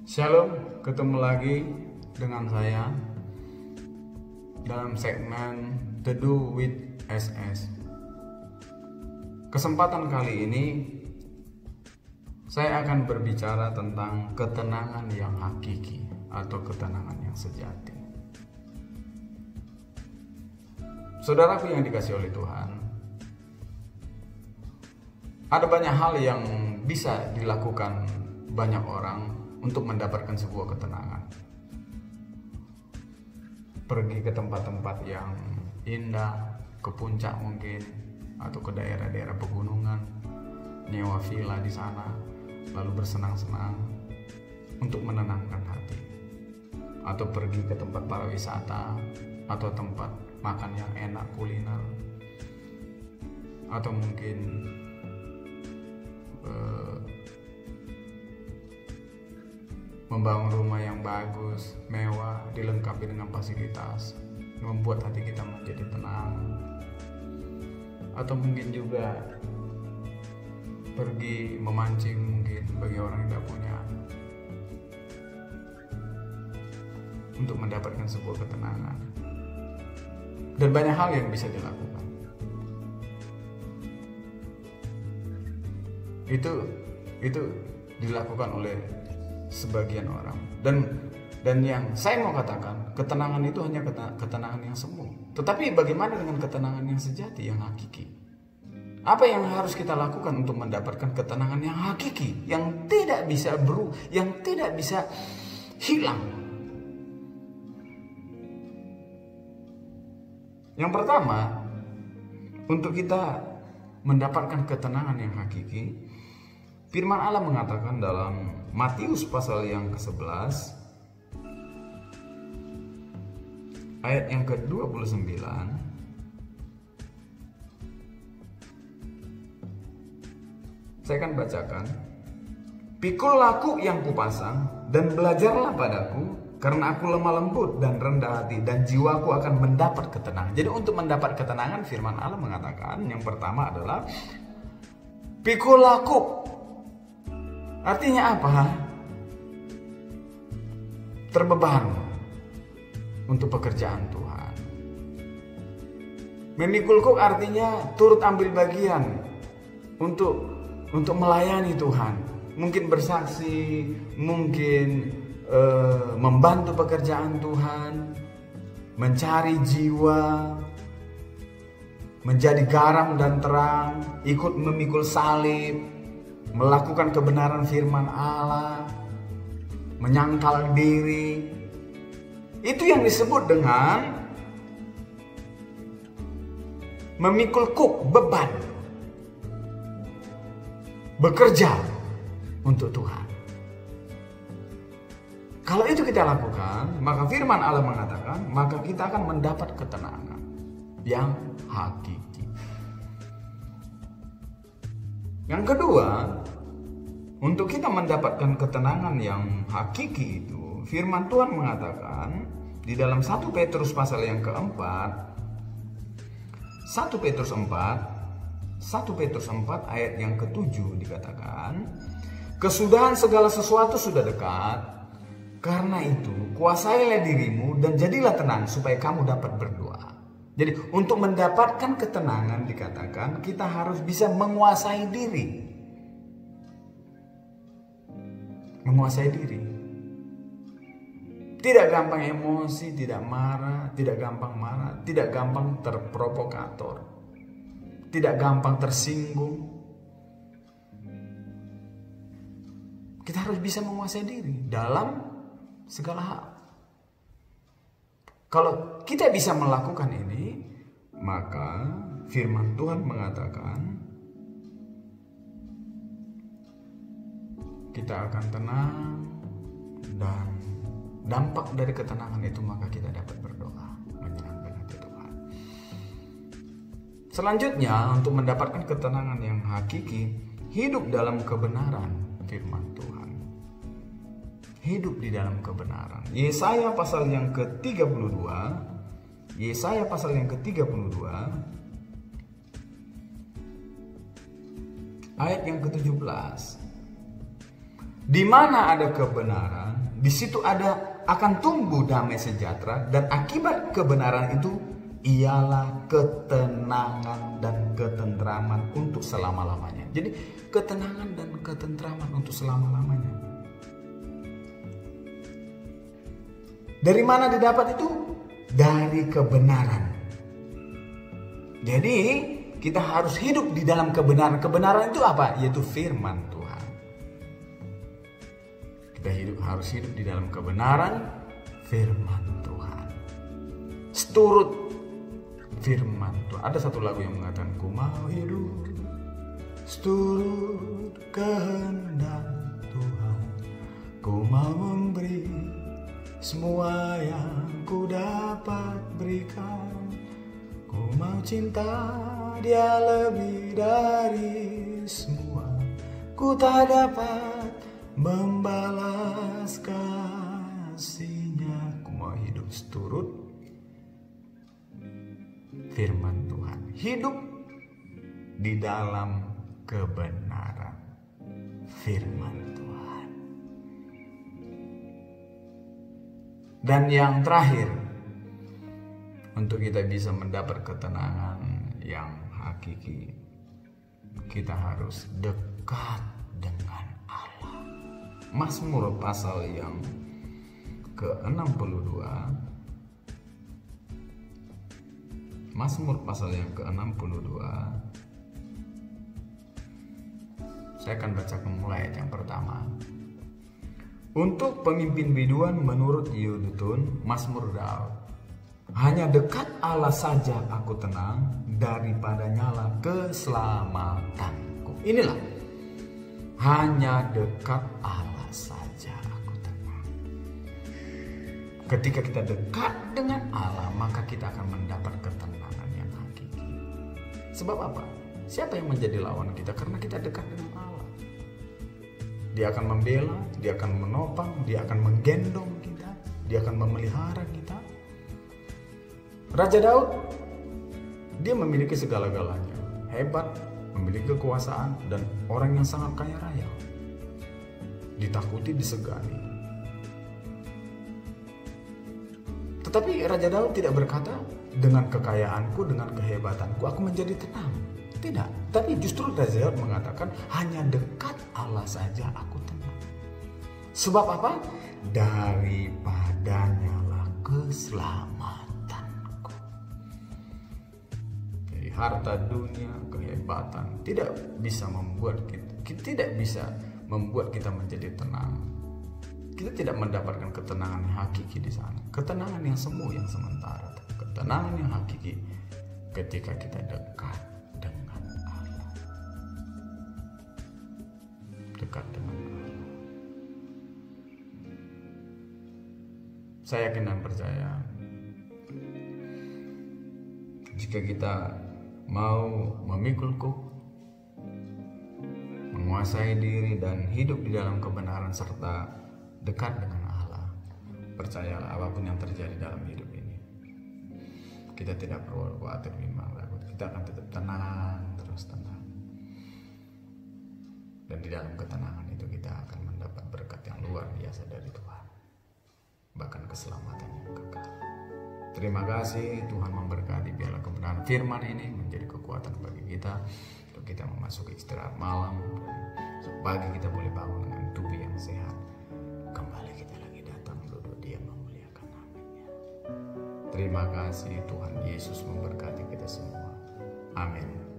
Shalom, ketemu lagi dengan saya dalam segmen Teduh with SS. Kesempatan kali ini saya akan berbicara tentang ketenangan yang hakiki atau ketenangan yang sejati. Saudaraku yang dikasihi oleh Tuhan, ada banyak hal yang bisa dilakukan banyak orang untuk mendapatkan sebuah ketenangan. Pergi ke tempat-tempat yang indah, ke puncak mungkin, atau ke daerah-daerah pegunungan, nyewa villa di sana, lalu bersenang-senang untuk menenangkan hati. Atau pergi ke tempat pariwisata, atau tempat makan yang enak, kuliner, atau mungkin membangun rumah yang bagus, mewah, dilengkapi dengan fasilitas, membuat hati kita menjadi tenang. Atau mungkin juga pergi memancing mungkin bagi orang yang tidak punya, untuk mendapatkan sebuah ketenangan. Dan banyak hal yang bisa dilakukan. Itu dilakukan oleh sebagian orang. Dan yang saya mau katakan, ketenangan itu hanya ketenangan yang semu. Tetapi bagaimana dengan ketenangan yang sejati, yang hakiki? Apa yang harus kita lakukan untuk mendapatkan ketenangan yang hakiki, yang tidak bisa yang tidak bisa hilang? Yang pertama, untuk kita mendapatkan ketenangan yang hakiki, firman Allah mengatakan dalam Matius pasal yang ke-11 ayat yang ke-29, saya akan bacakan. Pikullah aku yang kupasang dan belajarlah padaku, karena aku lemah lembut dan rendah hati, dan jiwaku akan mendapat ketenangan. Jadi untuk mendapat ketenangan, firman Allah mengatakan yang pertama adalah pikullah aku. Artinya apa? Terbeban untuk pekerjaan Tuhan. Memikul kuk artinya turut ambil bagian untuk melayani Tuhan. Mungkin bersaksi, mungkin membantu pekerjaan Tuhan, mencari jiwa, menjadi garam dan terang, ikut memikul salib, melakukan kebenaran firman Allah, menyangkal diri. Itu yang disebut dengan memikul kuk, beban. Bekerja untuk Tuhan. Kalau itu kita lakukan, maka firman Allah mengatakan, maka kita akan mendapat ketenangan yang hakiki. Yang kedua, untuk kita mendapatkan ketenangan yang hakiki itu, firman Tuhan mengatakan di dalam 1 Petrus pasal yang keempat, 1 Petrus 4 ayat yang ke-7 dikatakan, kesudahan segala sesuatu sudah dekat. Karena itu, kuasailah dirimu dan jadilah tenang supaya kamu dapat berdoa. Jadi, untuk mendapatkan ketenangan dikatakan kita harus bisa menguasai diri. Menguasai diri. Tidak gampang emosi, tidak gampang marah, tidak gampang terprovokator, tidak gampang tersinggung. Kita harus bisa menguasai diri dalam segala hal. Kalau kita bisa melakukan ini, maka firman Tuhan mengatakan kita akan tenang, dan dampak dari ketenangan itu maka kita dapat berdoa, menyenangkan hati Tuhan. Selanjutnya, untuk mendapatkan ketenangan yang hakiki, hidup dalam kebenaran firman Tuhan. Hidup di dalam kebenaran. Yesaya pasal yang ke-32, ayat yang ke-17. Di mana ada kebenaran, Di situ akan tumbuh damai sejahtera, dan akibat kebenaran itu ialah ketenangan dan ketentraman untuk selama-lamanya. Jadi ketenangan dan ketentraman untuk selama-lamanya. Dari mana didapat itu? Dari kebenaran. Jadi kita harus hidup di dalam kebenaran. Kebenaran itu apa? Yaitu firman Tuhan. Kita harus hidup di dalam kebenaran firman Tuhan. Seturut firman Tuhan. Ada satu lagu yang mengatakan, ku mau hidup seturut kehendak Tuhan. Ku mau memberi semua yang ku dapat berikan. Ku mau cinta dia lebih dari semua. Ku tak dapat membalas kasihnya. Ku mau hidup seturut firman Tuhan. Hidup di dalam kebenaran firman Tuhan. Dan yang terakhir, untuk kita bisa mendapat ketenangan yang hakiki, kita harus dekat dengan Allah. Mazmur pasal yang ke-62. Mazmur pasal yang ke-62. Saya akan baca mulai ayat yang pertama. Untuk pemimpin biduan menurut Yedutun, Mazmur Daud. Hanya dekat Allah saja aku tenang, daripada nyala keselamatanku. Inilah, hanya dekat Allah saja aku tenang. Ketika kita dekat dengan Allah, maka kita akan mendapat ketenangan yang hakiki. Sebab apa? Siapa yang menjadi lawan kita? Karena kita dekat dengan Allah. Dia akan membela, dia akan menopang, dia akan menggendong kita, dia akan memelihara kita. Raja Daud, dia memiliki segala-galanya, hebat, memiliki kekuasaan, dan orang yang sangat kaya raya, ditakuti, disegani. Tetapi Raja Daud tidak berkata, dengan kekayaanku, dengan kehebatanku, aku menjadi tenang. Tidak, tapi justru Raja Daud mengatakan, hanya dekat Allah saja aku tenang. Sebab apa? Daripadanya lah keselamatan. Harta dunia, kehebatan tidak bisa membuat kita menjadi tenang. Kita tidak mendapatkan ketenangan yang hakiki di sana. Ketenangan yang semu, yang sementara. Ketenangan yang hakiki ketika kita dekat dengan Allah. Dekat dengan Allah. Saya yakin dan percaya, jika kita mau memikul kuk, menguasai diri dan hidup di dalam kebenaran serta dekat dengan Allah, percayalah apapun yang terjadi dalam hidup ini, kita tidak perlu khawatir, bimbang, ragu. Kita akan tetap tenang, terus tenang. Dan di dalam ketenangan itu kita akan mendapat berkat yang luar biasa dari Tuhan, bahkan keselamatan yang kekal. Terima kasih, Tuhan memberkati. Biarlah kebenaran firman ini menjadi kekuatan bagi kita untuk kita memasuki istirahat malam, dan pagi kita boleh bangun dengan tubuh yang sehat. Kembali kita lagi datang duduk Dia memuliakan namanya. Terima kasih, Tuhan Yesus memberkati kita semua. Amin.